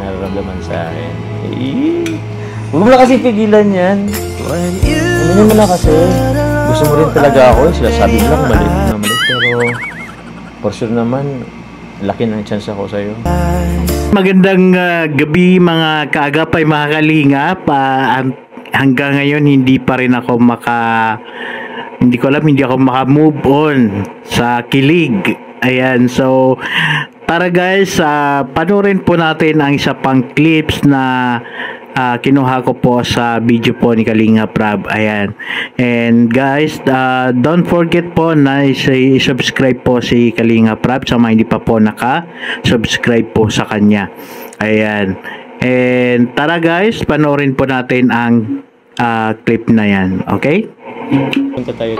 nararamdaman sa akin. Huwag mo na kasi pigilan yan. Ano naman na kasi, gusto mo rin talaga ako. Sinasabi mo lang mali na mali. Pero, for sure naman, laki ng chance ako sa'yo. Magandang gabi mga kaagapay, mga kalingap. Hanggang ngayon hindi pa rin ako hindi ako maka-move on sa kilig. Ayan, so tara guys, panoorin po natin ang isa pang clips na kinuha ko po sa video po ni Kalinga Prab. Ayan. And guys, don't forget po na i-subscribe po si Kalinga Prab sa mga hindi pa po naka-subscribe po sa kanya. Ayan. And tara guys, panoorin po natin ang clip na yan. Okay? Punta tayo.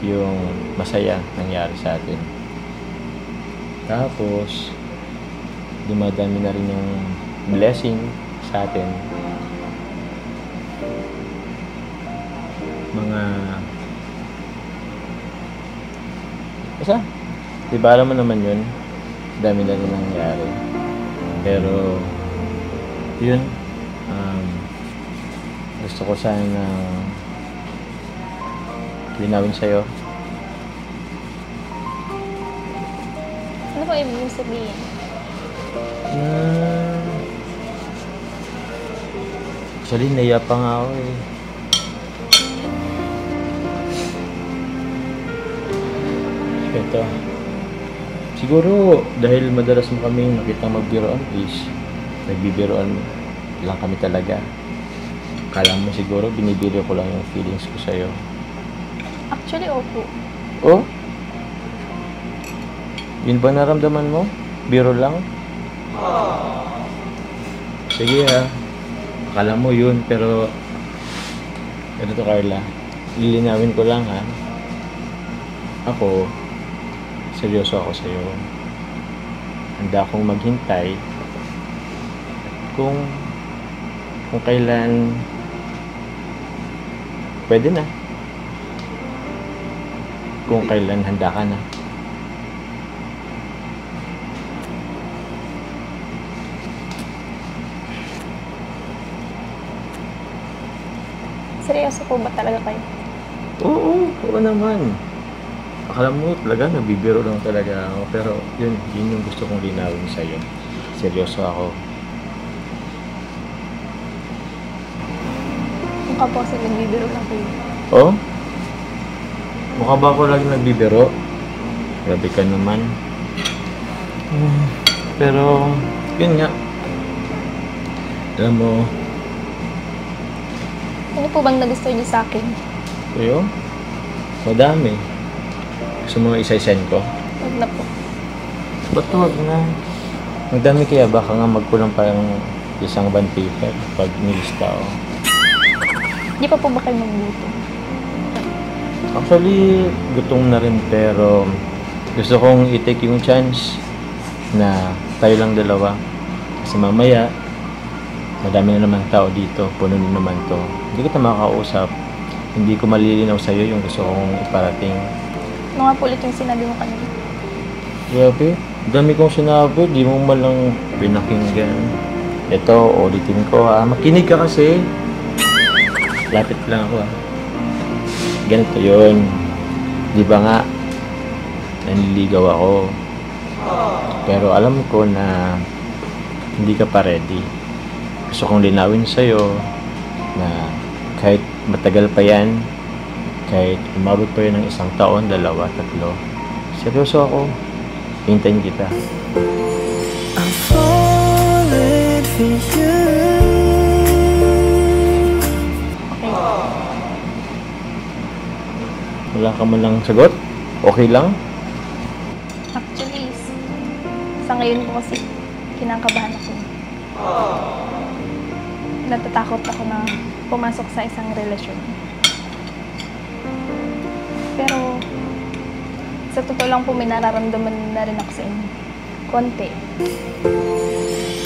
yung masaya nangyari sa atin. Tapos, dumadami na rin yung blessing sa atin. Mga basta, di ba alam mo naman yun, dami na rin nangyari. Pero yun, gusto ko sana linawin sa'yo. Ano ba ibig sabihin? Actually, naiya pa nga ako eh. Ito. Siguro, dahil madalas mo kami nakitang magbiroan, is nagbibiroan lang kami talaga. Kala mo siguro, binibiro ko lang yung feelings ko sa'yo. Actually, opo. Oh? Yun ba naramdaman mo? Biro lang? Sige ha. Akala mo yun, pero ito Carla, lilinawin ko lang ha. Ako, seryoso ako sa'yo. Handa akong maghintay kung kailan pwede na. Kung kailan handa ka na. Seryoso po ba talaga kayo? Oo naman. Akala mo talaga, nagbibiro lang talaga ako. Pero yun yung gusto kong linawin sa'yo. Seryoso ako. Mukha po kasi nagbibiro lang kayo. Oh? Mukha ba ako lagi nagbibiro? Grabe ka naman. Pero, yun nga. Alam mo, Ano po bang nagustuhan niyo sa akin? Kuyo? Madami. Gusto mo isa-send ko? Huwag na po. Ba't wag na? Ang dami kaya baka nga magkulang parang isang bond paper pag nilista ko. Di pa po ba kayo magluto? Actually, gutom na rin pero gusto kong i-take yung chance na tayo lang dalawa. Kasi mamaya, madami na naman tao dito, puno na naman to. Hindi kita makakausap. Hindi ko malilinaw sa'yo yung gusto kong iparating. Ano nga po ulit yung sinabi mo kanina? Grabe, dami kong sinabi, di mo malang pinakinggan. Ito, ulitin ko ha. Makinig ka kasi. Lapit lang ako ha. Ganito yun. Di ba nga, nanliligaw ako. Pero alam ko na hindi ka pa ready. Gusto kong linawin sa'yo na kahit matagal pa yan, kahit umabot pa yun ng 1 taon, 2, 3, seryoso ako. Hintayin kita. I'm falling for you. Okay. Wala ka man lang sagot? Okay lang? Actually, sa ngayon po kasi kinakabahan ako. Natatakot ako na pumasok sa isang relasyon. Pero sa totoo lang po may nararamdaman na rin ako sa inyo. Konti.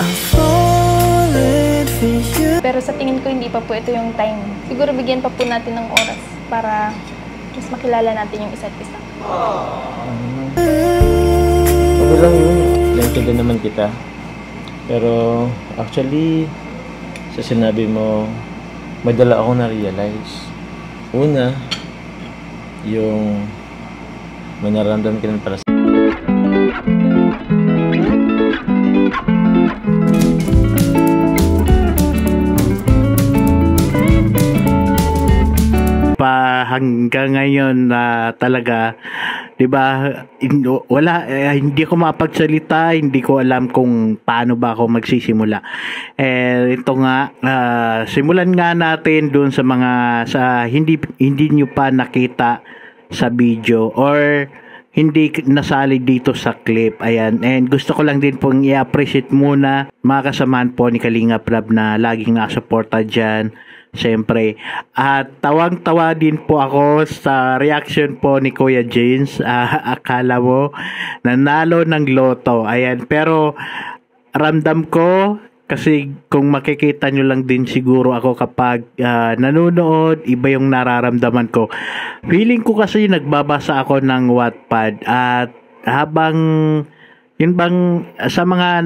I'm falling for you. Pero sa tingin ko hindi pa po ito yung time. Siguro bigyan pa po natin ng oras para mas makilala natin yung isa't isa. Okay lang yun. Naintindihan naman kita. Pero actually, sa sinabi mo, may dala akong na-realize. Una, yung may nararamdaman ka rin para sa pa hanggang ngayon na talaga, 'di ba? Wala hindi ako mapagsalita, hindi ko alam kung paano ba ako magsisimula. Ito nga, simulan nga natin doon sa mga hindi niyo pa nakita sa video or hindi nasali dito sa clip. Ayan. And gusto ko lang din pong i-appreciate muna mga kasamahan po ni Kalinga Prab na laging nakasuporta dyan Siyempre. At tawang-tawa din po ako sa reaction po ni Kuya James. Akala mo nanalo ng loto. Ayan. Pero ramdam ko, kasi kung makikita nyo lang din siguro ako kapag nanonood, iba yung nararamdaman ko. Feeling ko kasi nagbabasa ako ng Wattpad at habang yun bang sa mga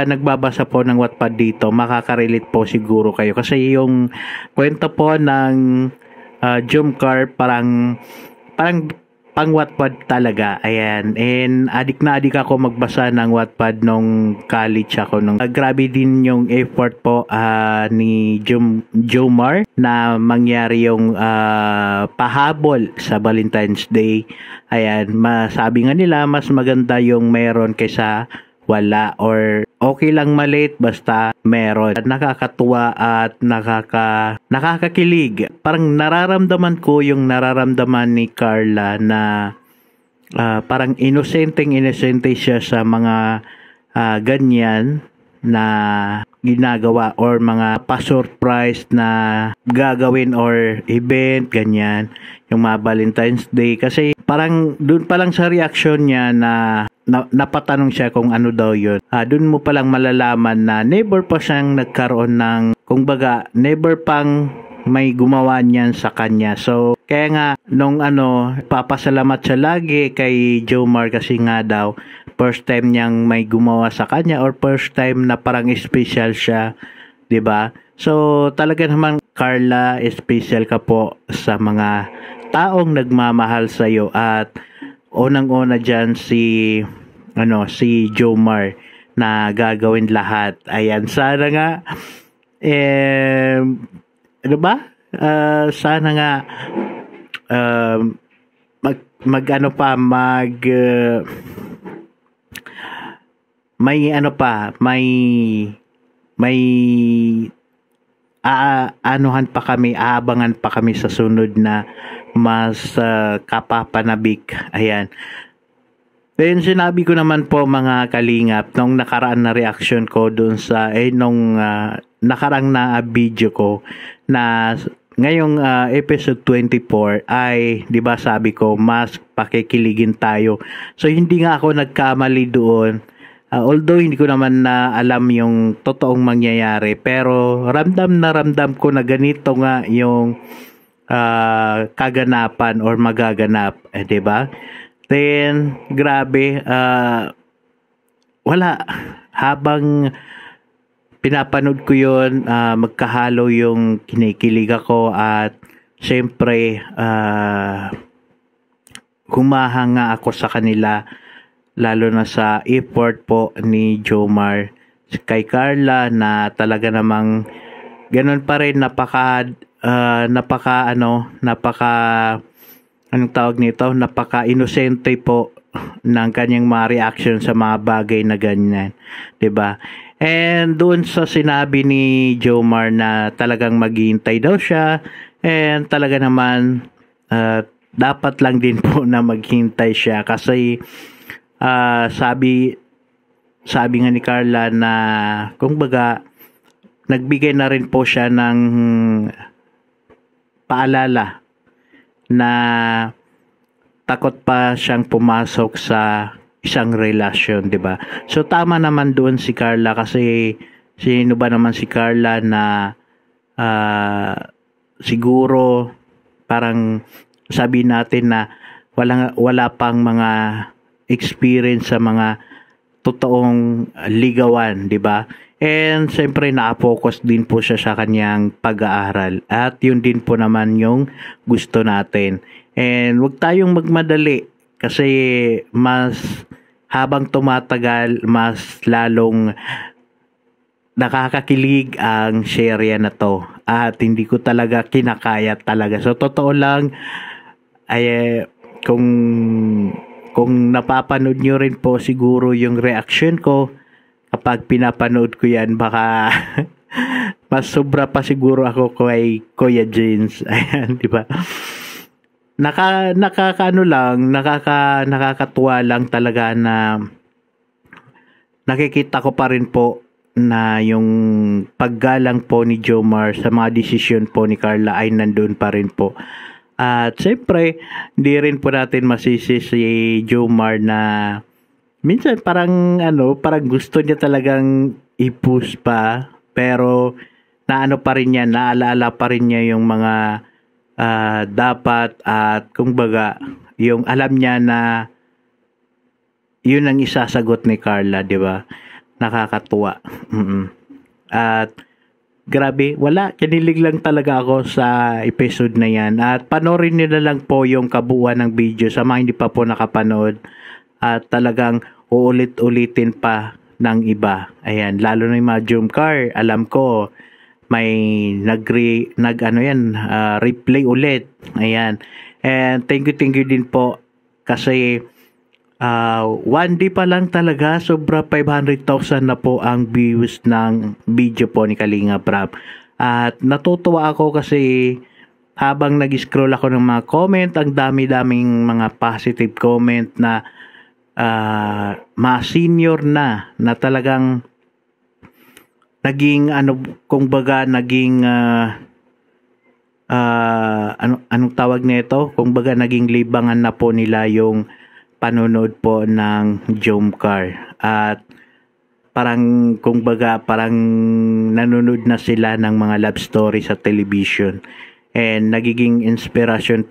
nagbabasa po ng Wattpad dito, makaka-relate po siguro kayo kasi yung kwento po ng Jumcar parang pang Wattpad talaga. Ayan. And adik na adik ako magbasa ng Wattpad nung college ako. Grabe din yung effort po ni Jomar na mangyari yung pahabol sa Valentine's Day. Ayan. Masabi nga nila mas maganda yung meron kaysa wala or okay lang maliit basta meron. Nakakatuwa at nakakakilig. Parang nararamdaman ko yung nararamdaman ni Carla na parang inosente siya sa mga ganyan na ginagawa or mga pa-surprise na gagawin or event, ganyan. Yung mga Valentine's Day. Kasi parang doon pa lang sa reaction niya na napatanong siya kung ano daw yun. Doon mo palang malalaman na never pa siyang nagkaroon ng, kumbaga, never pang may gumawa niyan sa kanya. So, kaya nga, nung papasalamat siya lagi kay Jomar kasi nga daw, first time niyang may gumawa sa kanya or first time na parang special siya, 'di ba? So, talaga naman Carla, special ka po sa mga taong nagmamahal sa iyo at unang-una diyan si Jomar na gagawin lahat. Ayan, sana nga sana nga aabangan pa kami sa sunod na mas kapapanabik. Ayan. Then sinabi ko naman po mga kalingap nung nakaraan na reaction ko dun sa nakarang na video ko na ngayong episode 24 ay 'di ba sabi ko mas pakikiligin tayo. So hindi nga ako nagkamali doon. Although hindi ko naman na alam yung totoong mangyayari, pero ramdam ko na ganito nga yung kaganapan or magaganap, 'di ba? Then grabe, wala, habang pinapanood ko yun, magkahalo yung kinikilig ako at syempre humahanga ako sa kanila, lalo na sa effort po ni Jomar kay Carla na talaga namang ganun pa rin, napaka-inosente po ng kanyang mga reaction sa mga bagay na ganyan, 'di ba? And doon sa sinabi ni Jomar na talagang maghihintay daw siya and talaga naman dapat lang din po na maghintay siya kasi sabi nga ni Carla na kumbaga nagbigay na rin po siya ng paalala na takot pa siyang pumasok sa isang relasyon, 'di ba? So tama naman doon si Carla kasi sino ba naman si Carla na siguro parang sabi natin na wala pang mga experience sa mga totoong ligawan, 'di ba? And siyempre na-focus din po siya sa kanyang pag-aaral. At yun din po naman yung gusto natin. And wag tayong magmadali kasi mas habang tumatagal, mas lalong nakakakilig ang serye na to. At hindi ko talaga kinakaya talaga. So totoo lang, ay kung napapanood nyo rin po siguro yung reaction ko, kapag pinapanood ko yan, baka mas sobra pa siguro ako kay Kuya James. Ayan, di ba? Nakakatuwa lang talaga na nakikita ko pa rin po na yung paggalang po ni Jomar sa mga desisyon po ni Carla ay nandun pa rin po. At siyempre, hindi rin po natin masisi si Jomar na minsan parang parang gusto niya talagang i-push pa, pero naano pa rin niya, naalaala pa rin niya yung mga dapat, at kumbaga yung alam niya na yun ang isasagot ni Carla, di ba? Nakakatuwa. At grabe, wala, kinilig lang talaga ako sa episode na yan. At panoorin niyo na lang po yung kabuuan ng video sa mga hindi pa po nakapanood. At talagang uulit-ulitin pa ng iba. Ayan, lalo na yung mga Jomcar, alam ko may replay ulit. Ayan. And thank you din po kasi one day pa lang talaga sobra 500,000 na po ang views ng video po ni Kalinga Prab. At natutuwa ako kasi habang nag-scroll ako ng mga comment, ang dami-daming mga positive comment na mga senior na talagang naging naging anong tawag nito? Kumbaga naging libangan na po nila yung panonood po ng Jomcar. At parang parang nanonood na sila ng mga love story sa television. And nagiging inspiration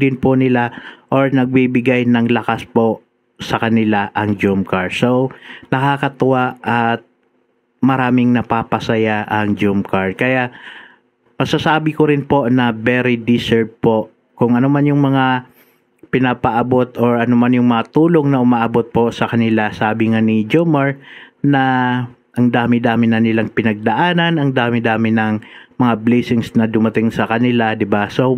din po nila or nagbibigay ng lakas po sa kanila ang Jomcar. So nakakatuwa at maraming napapasaya ang Jomcar. Kaya masasabi ko rin po na very deserved po kung ano man yung mga pinapaabot or ano man yung mga tulong na umaabot po sa kanila. Sabi nga ni Jomar na ang dami-dami na nilang pinagdaanan, ang dami-dami ng mga blessings na dumating sa kanila, 'di ba? So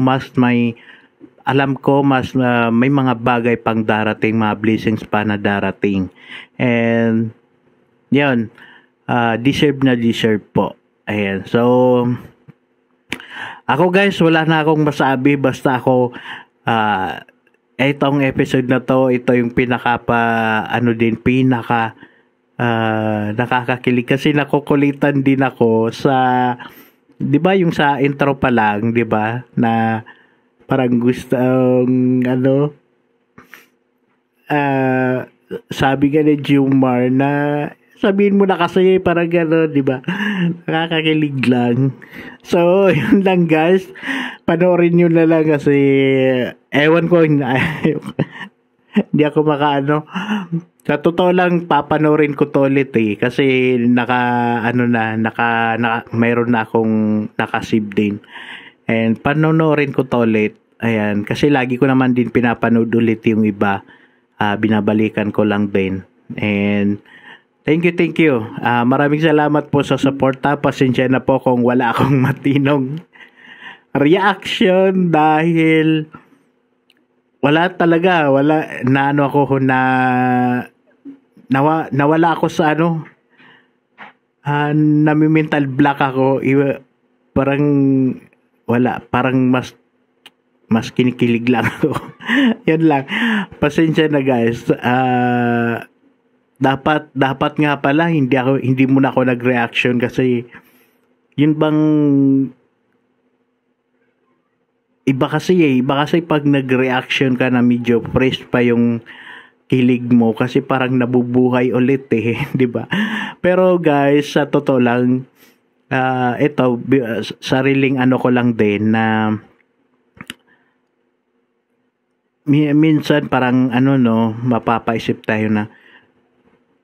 alam ko mas may mga bagay pang darating, mga blessings pa na darating. And yun, deserve po. Ayan. So ako guys, wala na akong masabi, basta ako itong episode na to, ito yung pinaka nakakakilig kasi nakukulitan din ako sa, 'di ba, yung sa intro pa lang, 'di ba, na parang gustong sabi nga ni Jomar na sabihin mo na kasi parang gano'n, di ba? Nakakakilig lang. So, yun lang guys. Panoorin nyo na lang kasi ewan ko, hindi ako sa totoo lang, papanoorin ko to ulit kasi mayroon na akong nakasave din. And panoorin ko to ulit. Ayan, kasi lagi ko naman din pinapanood ulit yung iba. Binabalikan ko lang din. And thank you. Maraming salamat po sa suporta. Pasensya na po kung wala akong matinong reaction dahil nawala ako sa nami-mental block ako. Parang mas kinikilig lang ako. Yan lang. Pasensya na guys. Dapat nga pala hindi muna ako nag-reaction kasi yun bang iba kasi pag nag-reaction ka na medyo fresh pa yung kilig mo kasi parang nabubuhay ulit di ba? Pero guys, sa totoo lang ito sariling ko lang din na minsan parang mapapaisip tayo na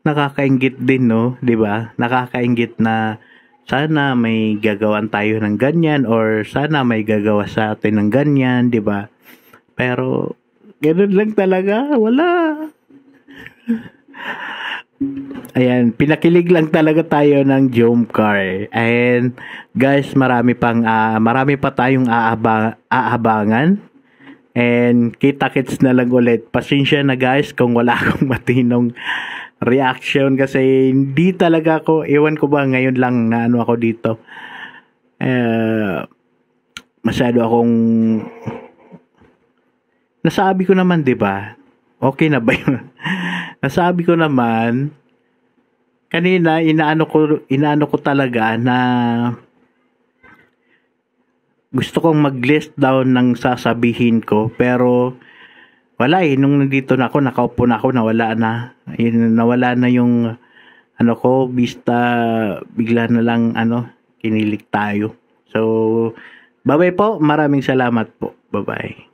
nakakainggit din, no? 'Di ba? Nakakainggit na sana may gagawan tayo ng ganyan or sana may gagawa sa atin ng ganyan, 'di ba? Pero ganoon lang talaga, wala. Ayan, pinakilig lang talaga tayo ng Jomcar. And guys, marami pa tayong aabangan. And kita-kits na lang ulit. Pasensya na guys kung wala akong matinong reaction kasi hindi talaga ako, ewan ko ba ngayon lang na ako dito. Masyado akong nasabi ko naman, 'di ba? Okay na ba 'yun? Nasabi ko naman kanina inaano ko talaga na gusto kong mag-list down ng sasabihin ko, pero wala nung nandito na ako, nakaupo na ako, nawala na yung ano ko, bista bigla na lang kinilig tayo. So bye-bye po, maraming salamat po, bye-bye.